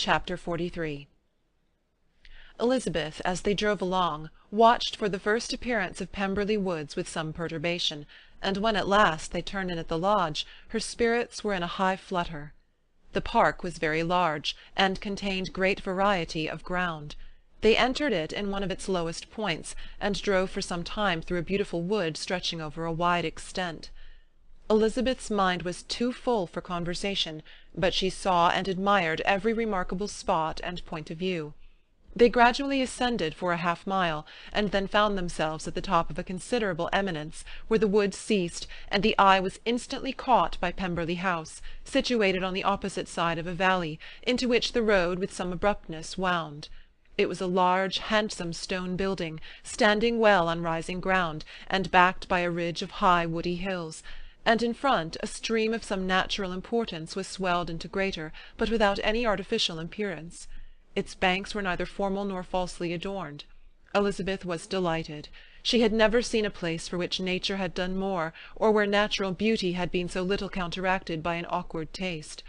Chapter 43. Elizabeth, as they drove along, watched for the first appearance of Pemberley Woods with some perturbation, and when at last they turned in at the lodge, her spirits were in a high flutter. The park was very large, and contained great variety of ground. They entered it in one of its lowest points, and drove for some time through a beautiful wood stretching over a wide extent. Elizabeth's mind was too full for conversation, but she saw and admired every remarkable spot and point of view. They gradually ascended for a half-mile, and then found themselves at the top of a considerable eminence, where the wood ceased, and the eye was instantly caught by Pemberley House, situated on the opposite side of a valley, into which the road with some abruptness wound. It was a large, handsome stone building, standing well on rising ground, and backed by a ridge of high woody hills, and in front a stream of some natural importance was swelled into greater, but without any artificial appearance. Its banks were neither formal nor falsely adorned. Elizabeth was delighted. She had never seen a place for which nature had done more, or where natural beauty had been so little counteracted by an awkward taste.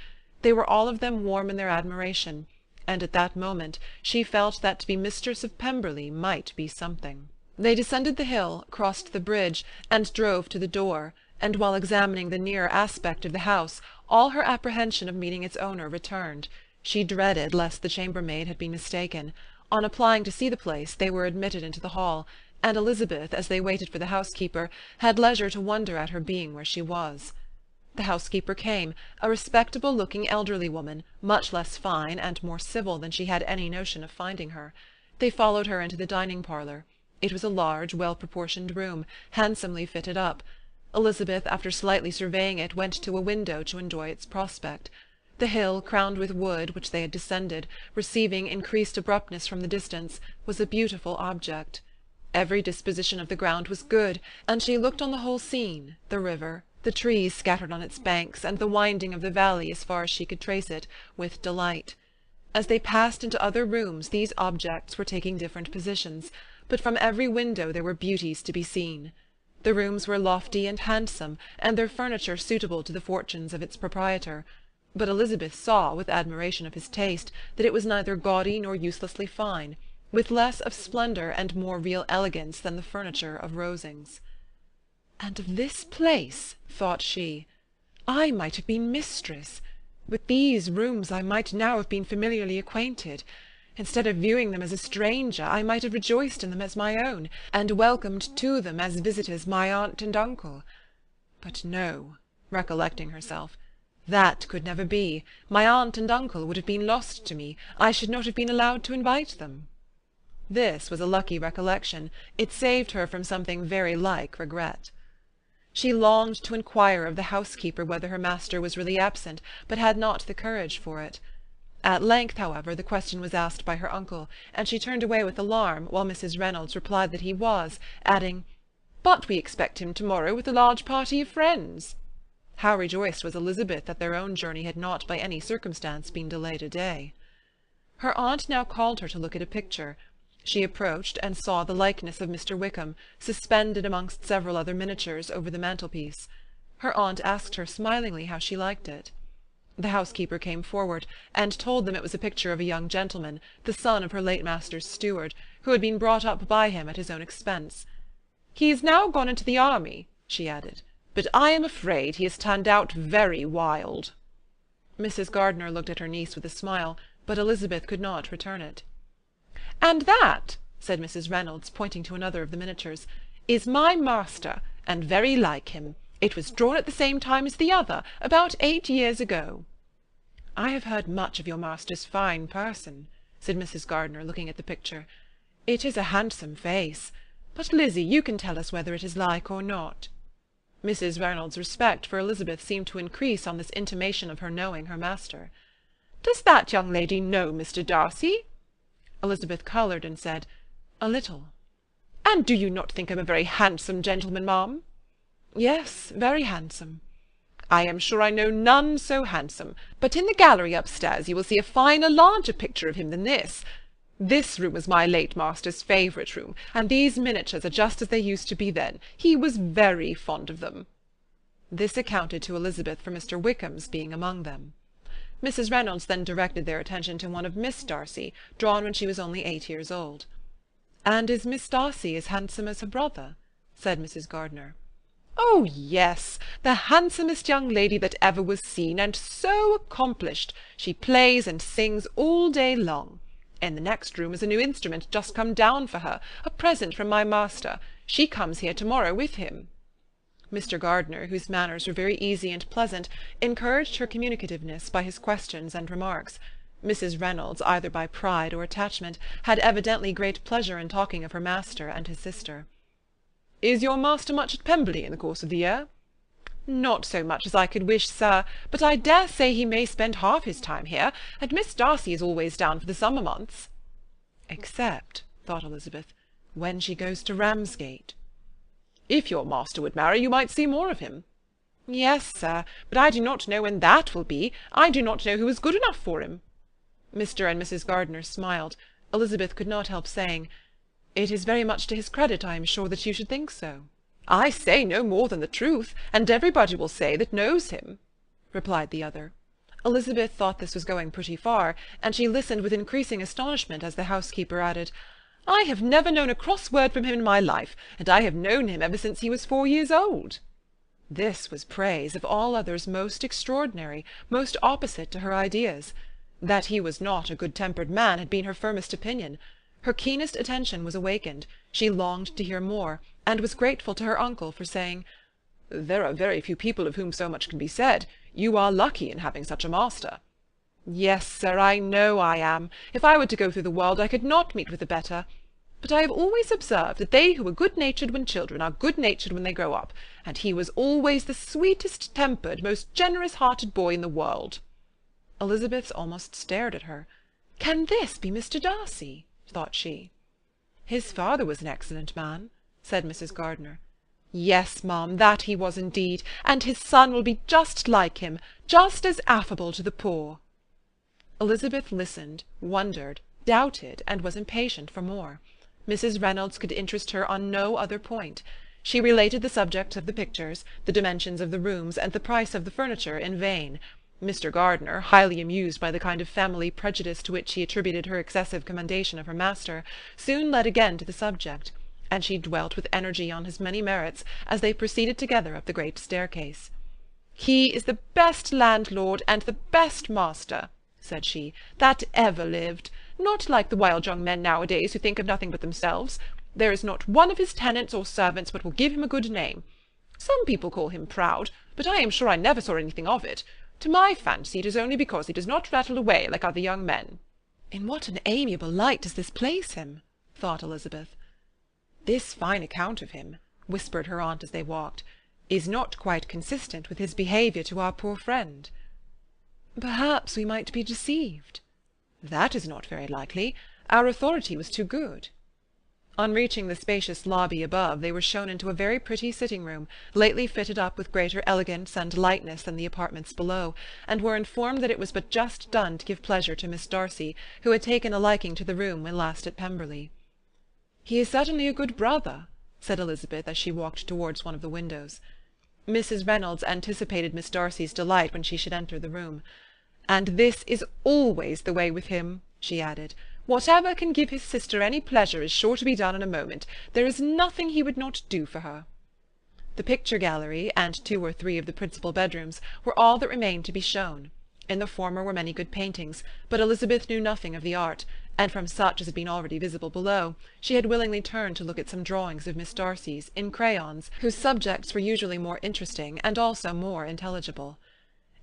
They were all of them warm in their admiration, and at that moment she felt that to be mistress of Pemberley might be something. They descended the hill, crossed the bridge, and drove to the door, and while examining the nearer aspect of the house, all her apprehension of meeting its owner returned. She dreaded lest the chambermaid had been mistaken. On applying to see the place, they were admitted into the hall, and Elizabeth, as they waited for the housekeeper, had leisure to wonder at her being where she was. The housekeeper came, a respectable-looking elderly woman, much less fine and more civil than she had any notion of finding her. They followed her into the dining-parlour. It was a large, well-proportioned room, handsomely fitted up. Elizabeth, after slightly surveying it, went to a window to enjoy its prospect. The hill, crowned with wood, which they had descended, receiving increased abruptness from the distance, was a beautiful object. Every disposition of the ground was good, and she looked on the whole scene, the river, the trees scattered on its banks, and the winding of the valley as far as she could trace it, with delight. As they passed into other rooms, these objects were taking different positions, but from every window there were beauties to be seen. The rooms were lofty and handsome, and their furniture suitable to the fortunes of its proprietor. But Elizabeth saw, with admiration of his taste, that it was neither gaudy nor uselessly fine, with less of splendour and more real elegance than the furniture of Rosings. "And of this place," thought she, "I might have been mistress. With these rooms I might now have been familiarly acquainted. Instead of viewing them as a stranger, I might have rejoiced in them as my own, and welcomed to them as visitors my aunt and uncle. But no," recollecting herself, "that could never be. My aunt and uncle would have been lost to me. I should not have been allowed to invite them." This was a lucky recollection. It saved her from something very like regret. She longed to inquire of the housekeeper whether her master was really absent, but had not the courage for it. At length, however, the question was asked by her uncle, and she turned away with alarm, while Mrs. Reynolds replied that he was, adding, "But we expect him to-morrow with a large party of friends." How rejoiced was Elizabeth that their own journey had not by any circumstance been delayed a day. Her aunt now called her to look at a picture. She approached, and saw the likeness of Mr. Wickham, suspended amongst several other miniatures, over the mantelpiece. Her aunt asked her smilingly how she liked it. The housekeeper came forward, and told them it was a picture of a young gentleman, the son of her late master's steward, who had been brought up by him at his own expense. "He is now gone into the army," she added, "but I am afraid he has turned out very wild." Mrs. Gardiner looked at her niece with a smile, but Elizabeth could not return it. "And that," said Mrs. Reynolds, pointing to another of the miniatures, "is my master, and very like him. It was drawn at the same time as the other, about 8 years ago." "I have heard much of your master's fine person," said Mrs. Gardiner, looking at the picture. "It is a handsome face. But, Lizzie, you can tell us whether it is like or not." Mrs. Reynolds' respect for Elizabeth seemed to increase on this intimation of her knowing her master. "Does that young lady know Mr. Darcy?" Elizabeth coloured and said, "A little." "And do you not think him a very handsome gentleman, ma'am?" "Yes, very handsome." "I am sure I know none so handsome. But in the gallery upstairs you will see a finer, larger picture of him than this. This room was my late master's favourite room, and these miniatures are just as they used to be then. He was very fond of them." This accounted to Elizabeth for Mr. Wickham's being among them. Mrs. Reynolds then directed their attention to one of Miss Darcy, drawn when she was only 8 years old. "And is Miss Darcy as handsome as her brother?" said Mrs. Gardiner. "Oh, yes, the handsomest young lady that ever was seen, and so accomplished. She plays and sings all day long. In the next room is a new instrument just come down for her, a present from my master. She comes here to-morrow with him." Mr. Gardiner, whose manners were very easy and pleasant, encouraged her communicativeness by his questions and remarks. Mrs. Reynolds, either by pride or attachment, had evidently great pleasure in talking of her master and his sister. "Is your master much at Pemberley in the course of the year?" "Not so much as I could wish, sir, but I dare say he may spend half his time here, and Miss Darcy is always down for the summer months." "Except," thought Elizabeth, "when she goes to Ramsgate." "If your master would marry, you might see more of him." "Yes, sir, but I do not know when that will be. I do not know who is good enough for him." Mr. and Mrs. Gardiner smiled. Elizabeth could not help saying, "It is very much to his credit, I am sure, that you should think so." "I say no more than the truth, and everybody will say that knows him," replied the other. Elizabeth thought this was going pretty far, and she listened with increasing astonishment as the housekeeper added, "I have never known a cross word from him in my life, and I have known him ever since he was 4 years old." This was praise, of all others most extraordinary, most opposite to her ideas. That he was not a good-tempered man had been her firmest opinion. Her keenest attention was awakened. She longed to hear more, and was grateful to her uncle for saying, "There are very few people of whom so much can be said. You are lucky in having such a master." "Yes, sir, I know I am. If I were to go through the world, I could not meet with a better. But I have always observed that they who are good-natured when children are good-natured when they grow up, and he was always the sweetest-tempered, most generous-hearted boy in the world." Elizabeth almost stared at her. "Can this be Mr. Darcy?" thought she. "His father was an excellent man," said Mrs. Gardiner. "Yes, ma'am, that he was indeed, and his son will be just like him, just as affable to the poor." Elizabeth listened, wondered, doubted, and was impatient for more. Mrs. Reynolds could interest her on no other point. She related the subjects of the pictures, the dimensions of the rooms, and the price of the furniture in vain. Mr. Gardiner, highly amused by the kind of family prejudice to which he attributed her excessive commendation of her master, soon led again to the subject, and she dwelt with energy on his many merits as they proceeded together up the great staircase. "He is the best landlord and the best master," said she, "that ever lived. Not like the wild young men nowadays who think of nothing but themselves. There is not one of his tenants or servants but will give him a good name. Some people call him proud, but I am sure I never saw anything of it. To my fancy it is only because he does not rattle away like other young men." "In what an amiable light does this place him!" thought Elizabeth. "This fine account of him," whispered her aunt as they walked, "is not quite consistent with his behaviour to our poor friend." "Perhaps we might be deceived." "That is not very likely. Our authority was too good." On reaching the spacious lobby above, they were shown into a very pretty sitting-room, lately fitted up with greater elegance and lightness than the apartments below, and were informed that it was but just done to give pleasure to Miss Darcy, who had taken a liking to the room when last at Pemberley. "He is certainly a good brother," said Elizabeth as she walked towards one of the windows. Mrs. Reynolds anticipated Miss Darcy's delight when she should enter the room. "And this is always the way with him," she added. "Whatever can give his sister any pleasure is sure to be done in a moment. There is nothing he would not do for her." The picture gallery, and 2 or 3 of the principal bedrooms, were all that remained to be shown. In the former were many good paintings, but Elizabeth knew nothing of the art, and from such as had been already visible below, she had willingly turned to look at some drawings of Miss Darcy's, in crayons, whose subjects were usually more interesting, and also more intelligible.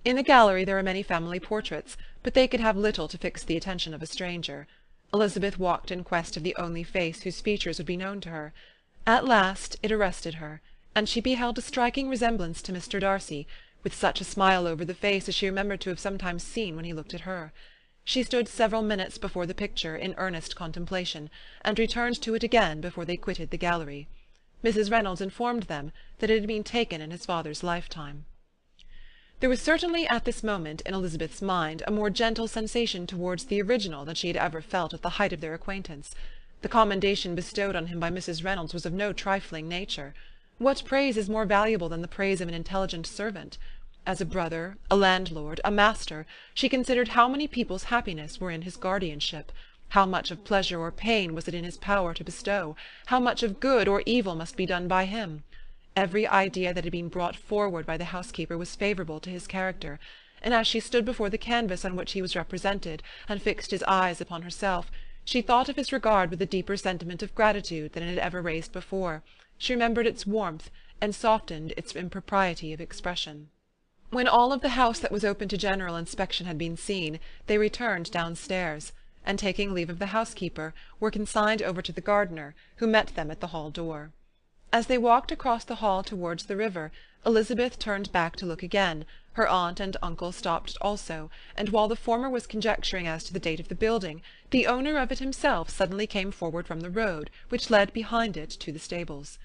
In the gallery there were many family portraits, but they could have little to fix the attention of a stranger. Elizabeth walked in quest of the only face whose features would be known to her. At last it arrested her, and she beheld a striking resemblance to Mr. Darcy, with such a smile over the face as she remembered to have sometimes seen when he looked at her. She stood several minutes before the picture in earnest contemplation, and returned to it again before they quitted the gallery. Mrs. Reynolds informed them that it had been taken in his father's lifetime. There was certainly at this moment in Elizabeth's mind a more gentle sensation towards the original than she had ever felt at the height of their acquaintance. The commendation bestowed on him by Mrs. Reynolds was of no trifling nature. What praise is more valuable than the praise of an intelligent servant? As a brother, a landlord, a master, she considered how many people's happiness were in his guardianship, how much of pleasure or pain was it in his power to bestow, how much of good or evil must be done by him. Every idea that had been brought forward by the housekeeper was favourable to his character, and as she stood before the canvas on which he was represented, and fixed his eyes upon herself, she thought of his regard with a deeper sentiment of gratitude than it had ever raised before. She remembered its warmth, and softened its impropriety of expression. When all of the house that was open to general inspection had been seen, they returned downstairs, and taking leave of the housekeeper, were consigned over to the gardener, who met them at the hall door. As they walked across the hall towards the river, Elizabeth turned back to look again. Her aunt and uncle stopped also, and while the former was conjecturing as to the date of the building, the owner of it himself suddenly came forward from the road, which led behind it to the stables.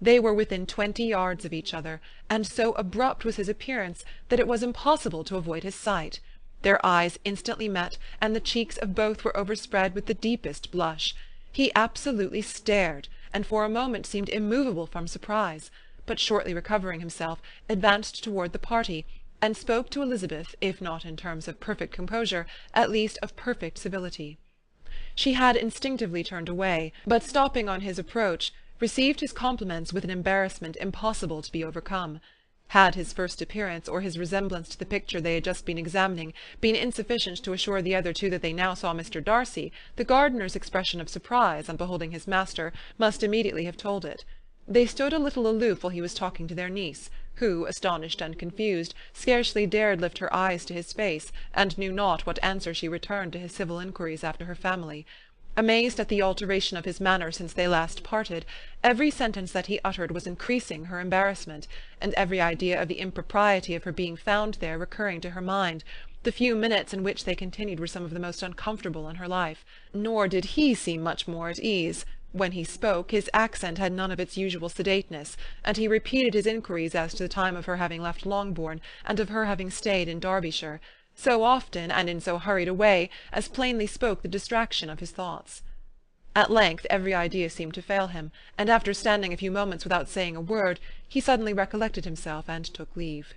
They were within 20 yards of each other, and so abrupt was his appearance that it was impossible to avoid his sight. Their eyes instantly met, and the cheeks of both were overspread with the deepest blush. He absolutely stared, and for a moment seemed immovable from surprise, but shortly recovering himself, advanced toward the party, and spoke to Elizabeth, if not in terms of perfect composure, at least of perfect civility. She had instinctively turned away, but stopping on his approach, received his compliments with an embarrassment impossible to be overcome. Had his first appearance, or his resemblance to the picture they had just been examining, been insufficient to assure the other two that they now saw Mr. Darcy, the gardener's expression of surprise on beholding his master must immediately have told it. They stood a little aloof while he was talking to their niece, who, astonished and confused, scarcely dared lift her eyes to his face, and knew not what answer she returned to his civil inquiries after her family. Amazed at the alteration of his manner since they last parted, every sentence that he uttered was increasing her embarrassment, and every idea of the impropriety of her being found there recurring to her mind. The few minutes in which they continued were some of the most uncomfortable in her life. Nor did he seem much more at ease. When he spoke, his accent had none of its usual sedateness, and he repeated his inquiries as to the time of her having left Longbourn, and of her having stayed in Derbyshire, so often and in so hurried a way as plainly spoke the distraction of his thoughts. At length every idea seemed to fail him, and after standing a few moments without saying a word, he suddenly recollected himself and took leave.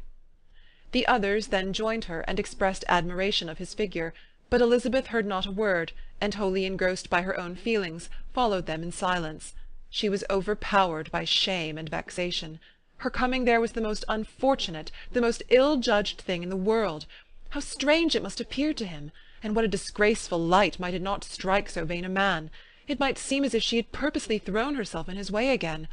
The others then joined her, and expressed admiration of his figure, but Elizabeth heard not a word, and wholly engrossed by her own feelings, followed them in silence. She was overpowered by shame and vexation. Her coming there was the most unfortunate, the most ill-judged thing in the world. How strange it must appear to him, and what a disgraceful light might it not strike so vain a man! It might seem as if she had purposely thrown herself in his way again.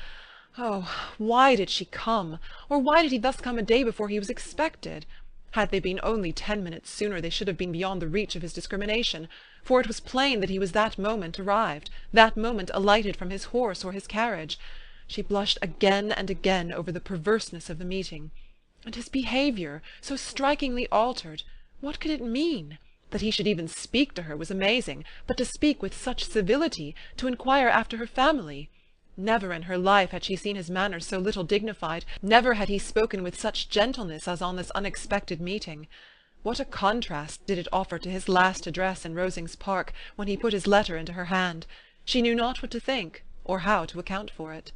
Oh, why did she come? Or why did he thus come a day before he was expected? Had they been only 10 minutes sooner, they should have been beyond the reach of his discrimination, for it was plain that he was that moment arrived, that moment alighted from his horse or his carriage. She blushed again and again over the perverseness of the meeting. And his behaviour, so strikingly altered, what could it mean? That he should even speak to her was amazing, but to speak with such civility, to inquire after her family. Never in her life had she seen his manners so little dignified, never had he spoken with such gentleness as on this unexpected meeting. What a contrast did it offer to his last address in Rosings Park, when he put his letter into her hand! She knew not what to think, or how to account for it.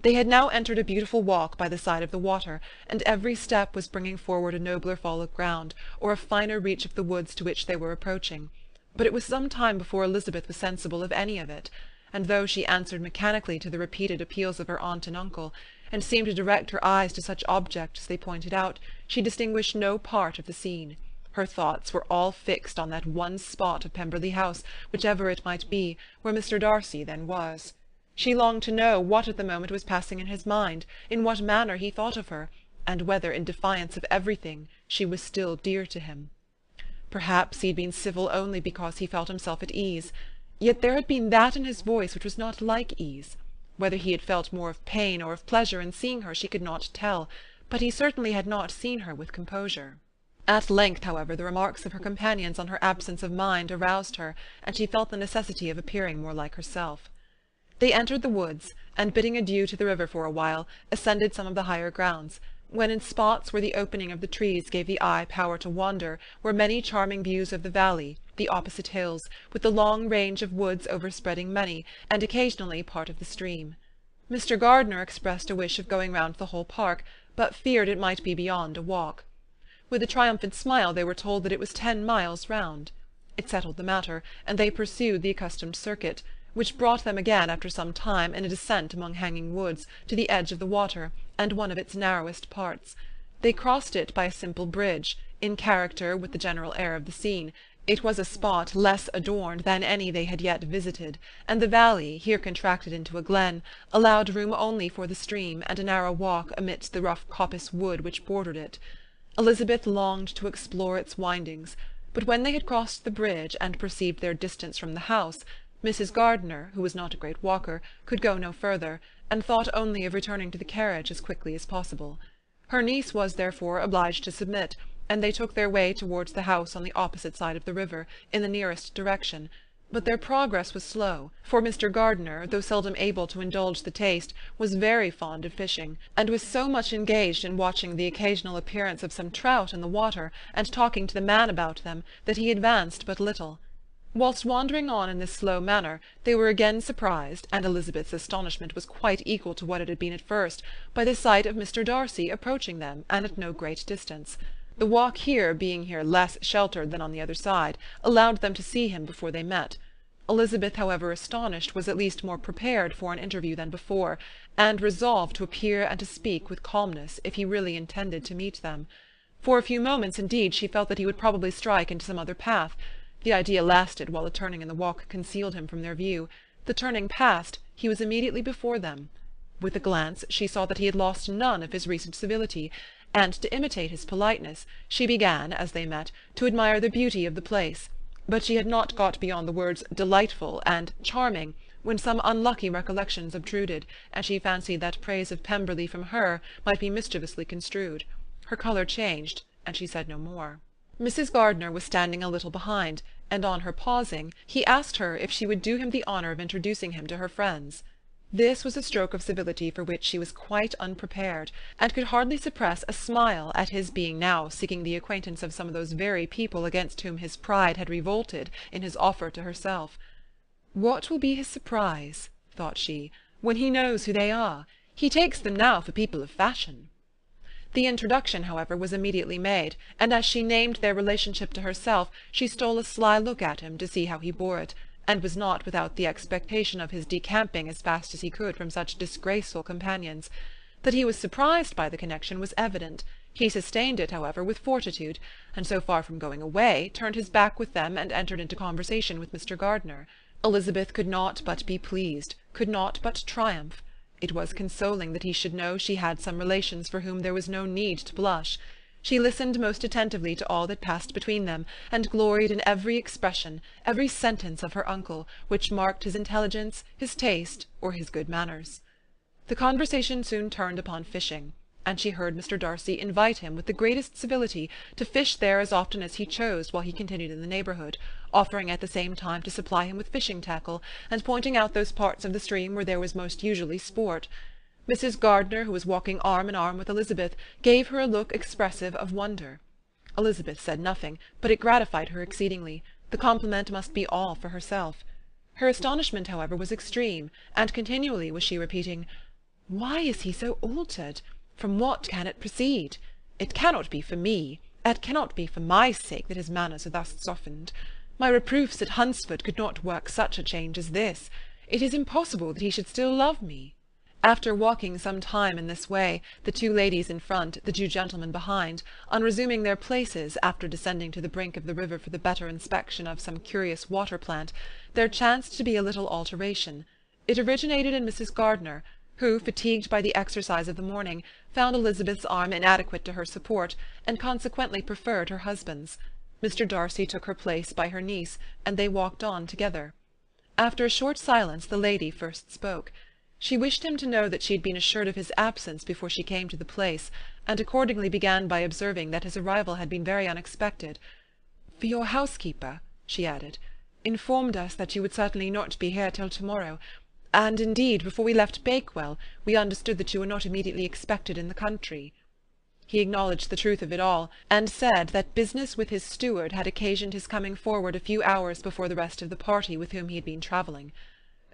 They had now entered a beautiful walk by the side of the water, and every step was bringing forward a nobler fall of ground, or a finer reach of the woods to which they were approaching. But it was some time before Elizabeth was sensible of any of it, and though she answered mechanically to the repeated appeals of her aunt and uncle, and seemed to direct her eyes to such objects as they pointed out, she distinguished no part of the scene. Her thoughts were all fixed on that one spot of Pemberley House, whichever it might be, where Mr. Darcy then was. She longed to know what at the moment was passing in his mind, in what manner he thought of her, and whether, in defiance of everything, she was still dear to him. Perhaps he had been civil only because he felt himself at ease, yet there had been that in his voice which was not like ease. Whether he had felt more of pain or of pleasure in seeing her she could not tell, but he certainly had not seen her with composure. At length, however, the remarks of her companions on her absence of mind aroused her, and she felt the necessity of appearing more like herself. They entered the woods, and bidding adieu to the river for a while, ascended some of the higher grounds, when in spots where the opening of the trees gave the eye power to wander were many charming views of the valley, the opposite hills, with the long range of woods overspreading many, and occasionally part of the stream. Mr. Gardiner expressed a wish of going round the whole park, but feared it might be beyond a walk. With a triumphant smile they were told that it was 10 miles round. It settled the matter, and they pursued the accustomed circuit, which brought them again after some time in a descent among hanging woods, to the edge of the water, and one of its narrowest parts. They crossed it by a simple bridge, in character with the general air of the scene. It was a spot less adorned than any they had yet visited, and the valley, here contracted into a glen, allowed room only for the stream, and a narrow walk amidst the rough coppice wood which bordered it. Elizabeth longed to explore its windings, but when they had crossed the bridge and perceived their distance from the house, Mrs. Gardiner, who was not a great walker, could go no further, and thought only of returning to the carriage as quickly as possible. Her niece was therefore obliged to submit, and they took their way towards the house on the opposite side of the river, in the nearest direction. But their progress was slow, for Mr. Gardiner, though seldom able to indulge the taste, was very fond of fishing, and was so much engaged in watching the occasional appearance of some trout in the water, and talking to the man about them, that he advanced but little. Whilst wandering on in this slow manner, they were again surprised, and Elizabeth's astonishment was quite equal to what it had been at first, by the sight of Mr. Darcy approaching them, and at no great distance. The walk being here less sheltered than on the other side, allowed them to see him before they met. Elizabeth, however astonished, was at least more prepared for an interview than before, and resolved to appear and to speak with calmness, if he really intended to meet them. For a few moments, indeed, she felt that he would probably strike into some other path. The idea lasted while a turning in the walk concealed him from their view. The turning past, he was immediately before them. With a glance she saw that he had lost none of his recent civility, and to imitate his politeness, she began, as they met, to admire the beauty of the place. But she had not got beyond the words delightful and charming, when some unlucky recollections obtruded, and she fancied that praise of Pemberley from her might be mischievously construed. Her colour changed, and she said no more. Mrs. Gardiner was standing a little behind, and on her pausing, he asked her if she would do him the honour of introducing him to her friends. This was a stroke of civility for which she was quite unprepared, and could hardly suppress a smile at his being now seeking the acquaintance of some of those very people against whom his pride had revolted in his offer to herself. "What will be his surprise," thought she, "when he knows who they are? He takes them now for people of fashion." The introduction, however, was immediately made, and as she named their relationship to herself, she stole a sly look at him to see how he bore it, and was not without the expectation of his decamping as fast as he could from such disgraceful companions. That he was surprised by the connection was evident. He sustained it, however, with fortitude, and so far from going away, turned his back with them and entered into conversation with Mr. Gardiner. Elizabeth could not but be pleased, could not but triumph. It was consoling that he should know she had some relations for whom there was no need to blush. She listened most attentively to all that passed between them, and gloried in every expression, every sentence of her uncle, which marked his intelligence, his taste, or his good manners. The conversation soon turned upon fishing, and she heard Mr. Darcy invite him with the greatest civility to fish there as often as he chose while he continued in the neighbourhood, offering at the same time to supply him with fishing tackle, and pointing out those parts of the stream where there was most usually sport. Mrs. Gardiner, who was walking arm in arm with Elizabeth, gave her a look expressive of wonder. Elizabeth said nothing, but it gratified her exceedingly. The compliment must be all for herself. Her astonishment, however, was extreme, and continually was she repeating, "Why is he so altered? From what can it proceed? It cannot be for me, it cannot be for my sake that his manners are thus softened. My reproofs at Hunsford could not work such a change as this. It is impossible that he should still love me." After walking some time in this way, the two ladies in front, the two gentlemen behind, on resuming their places, after descending to the brink of the river for the better inspection of some curious water-plant, there chanced to be a little alteration. It originated in Mrs. Gardiner, who, fatigued by the exercise of the morning, found Elizabeth's arm inadequate to her support, and consequently preferred her husband's. Mr. Darcy took her place by her niece, and they walked on together. After a short silence the lady first spoke. She wished him to know that she had been assured of his absence before she came to the place, and accordingly began by observing that his arrival had been very unexpected. "For your housekeeper," she added, "informed us that you would certainly not be here till to-morrow, and indeed, before we left Bakewell, we understood that you were not immediately expected in the country." He acknowledged the truth of it all, and said that business with his steward had occasioned his coming forward a few hours before the rest of the party with whom he had been travelling.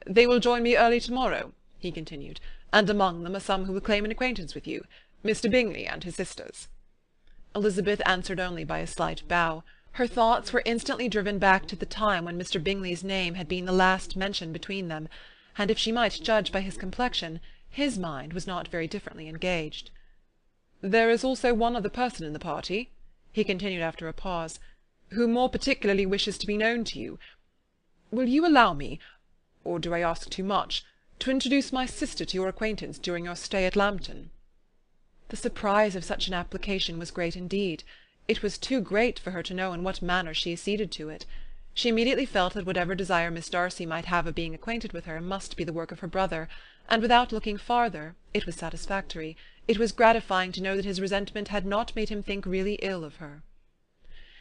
"They will join me early to-morrow," he continued, "and among them are some who will claim an acquaintance with you. Mr. Bingley and his sisters." Elizabeth answered only by a slight bow. Her thoughts were instantly driven back to the time when Mr. Bingley's name had been the last mentioned between them, and if she might judge by his complexion, his mind was not very differently engaged. "There is also one other person in the party," he continued after a pause, "who more particularly wishes to be known to you. Will you allow me, or do I ask too much, to introduce my sister to your acquaintance during your stay at Lambton?" The surprise of such an application was great indeed. It was too great for her to know in what manner she acceded to it. She immediately felt that whatever desire Miss Darcy might have of being acquainted with her must be the work of her brother, and without looking farther, it was satisfactory, it was gratifying to know that his resentment had not made him think really ill of her.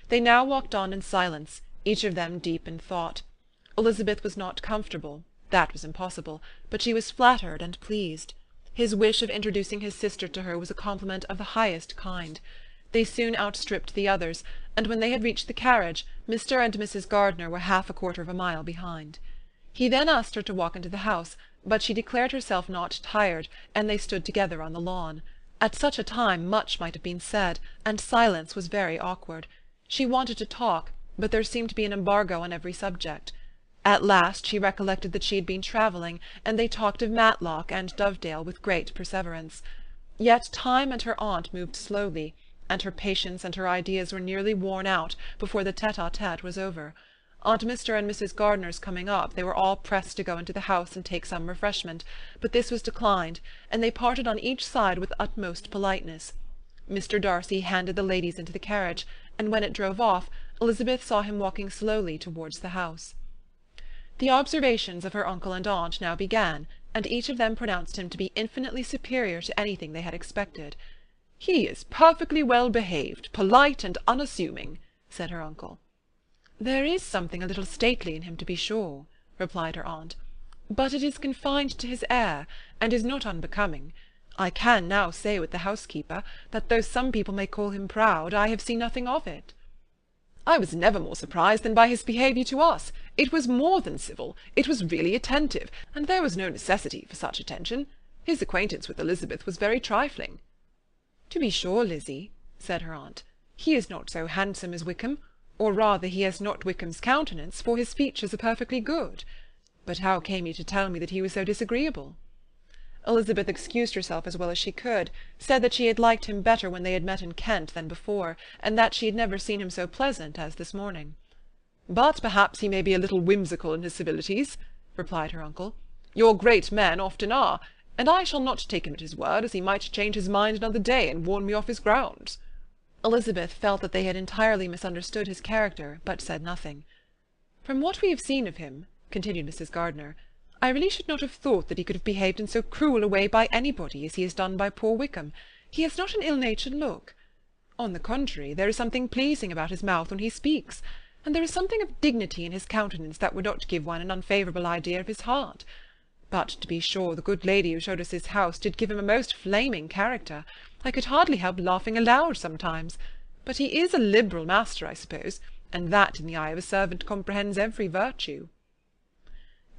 They now walked on in silence, each of them deep in thought. Elizabeth was not comfortable, that was impossible, but she was flattered and pleased. His wish of introducing his sister to her was a compliment of the highest kind. They soon outstripped the others, and when they had reached the carriage, Mr. and Mrs. Gardiner were half a quarter of a mile behind. He then asked her to walk into the house, but she declared herself not tired, and they stood together on the lawn. At such a time much might have been said, and silence was very awkward. She wanted to talk, but there seemed to be an embargo on every subject. At last she recollected that she had been travelling, and they talked of Matlock and Dovedale with great perseverance. Yet time and her aunt moved slowly, and her patience and her ideas were nearly worn out before the tete-a-tete was over. On Mr. and Mrs. Gardiner's coming up, they were all pressed to go into the house and take some refreshment, but this was declined, and they parted on each side with utmost politeness. Mr. Darcy handed the ladies into the carriage, and when it drove off, Elizabeth saw him walking slowly towards the house. The observations of her uncle and aunt now began, and each of them pronounced him to be infinitely superior to anything they had expected. "He is perfectly well behaved, polite and unassuming," said her uncle. "There is something a little stately in him, to be sure," replied her aunt, "but it is confined to his air, and is not unbecoming. I can now say with the housekeeper, that though some people may call him proud, I have seen nothing of it." "I was never more surprised than by his behaviour to us. It was more than civil, it was really attentive, and there was no necessity for such attention. His acquaintance with Elizabeth was very trifling." "To be sure, Lizzie," said her aunt, "he is not so handsome as Wickham, or rather he has not Wickham's countenance, for his features are perfectly good. But how came you to tell me that he was so disagreeable?" Elizabeth excused herself as well as she could, said that she had liked him better when they had met in Kent than before, and that she had never seen him so pleasant as this morning. "But perhaps he may be a little whimsical in his civilities," replied her uncle. "Your great men often are, and I shall not take him at his word, as he might change his mind another day and warn me off his grounds." Elizabeth felt that they had entirely misunderstood his character, but said nothing. "From what we have seen of him," continued Mrs. Gardiner, "I really should not have thought that he could have behaved in so cruel a way by anybody as he has done by poor Wickham. He has not an ill-natured look. On the contrary, there is something pleasing about his mouth when he speaks, and there is something of dignity in his countenance that would not give one an unfavourable idea of his heart. But, to be sure, the good lady who showed us his house did give him a most flaming character. I could hardly help laughing aloud sometimes. But he is a liberal master, I suppose, and that in the eye of a servant comprehends every virtue."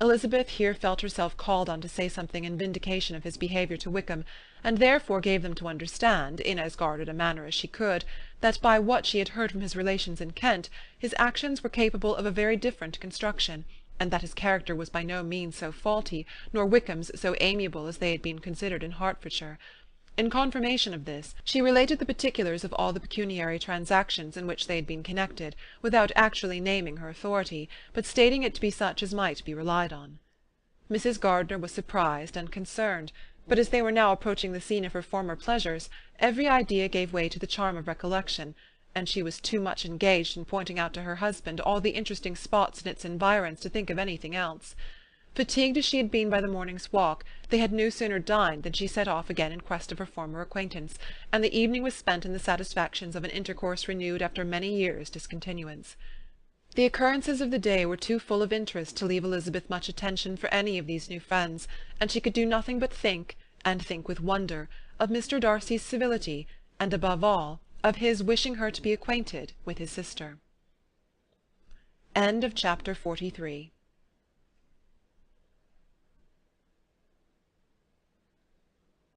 Elizabeth here felt herself called on to say something in vindication of his behaviour to Wickham, and therefore gave them to understand, in as guarded a manner as she could, that by what she had heard from his relations in Kent, his actions were capable of a very different construction, and that his character was by no means so faulty, nor Wickham's so amiable as they had been considered in Hertfordshire. In confirmation of this, she related the particulars of all the pecuniary transactions in which they had been connected, without actually naming her authority, but stating it to be such as might be relied on. Mrs. Gardiner was surprised and concerned, but as they were now approaching the scene of her former pleasures, every idea gave way to the charm of recollection, and she was too much engaged in pointing out to her husband all the interesting spots in its environs to think of anything else. Fatigued as she had been by the morning's walk, they had no sooner dined than she set off again in quest of her former acquaintance, and the evening was spent in the satisfactions of an intercourse renewed after many years' discontinuance. The occurrences of the day were too full of interest to leave Elizabeth much attention for any of these new friends, and she could do nothing but think, and think with wonder, of Mr. Darcy's civility, and above all, of his wishing her to be acquainted with his sister. Chapter 43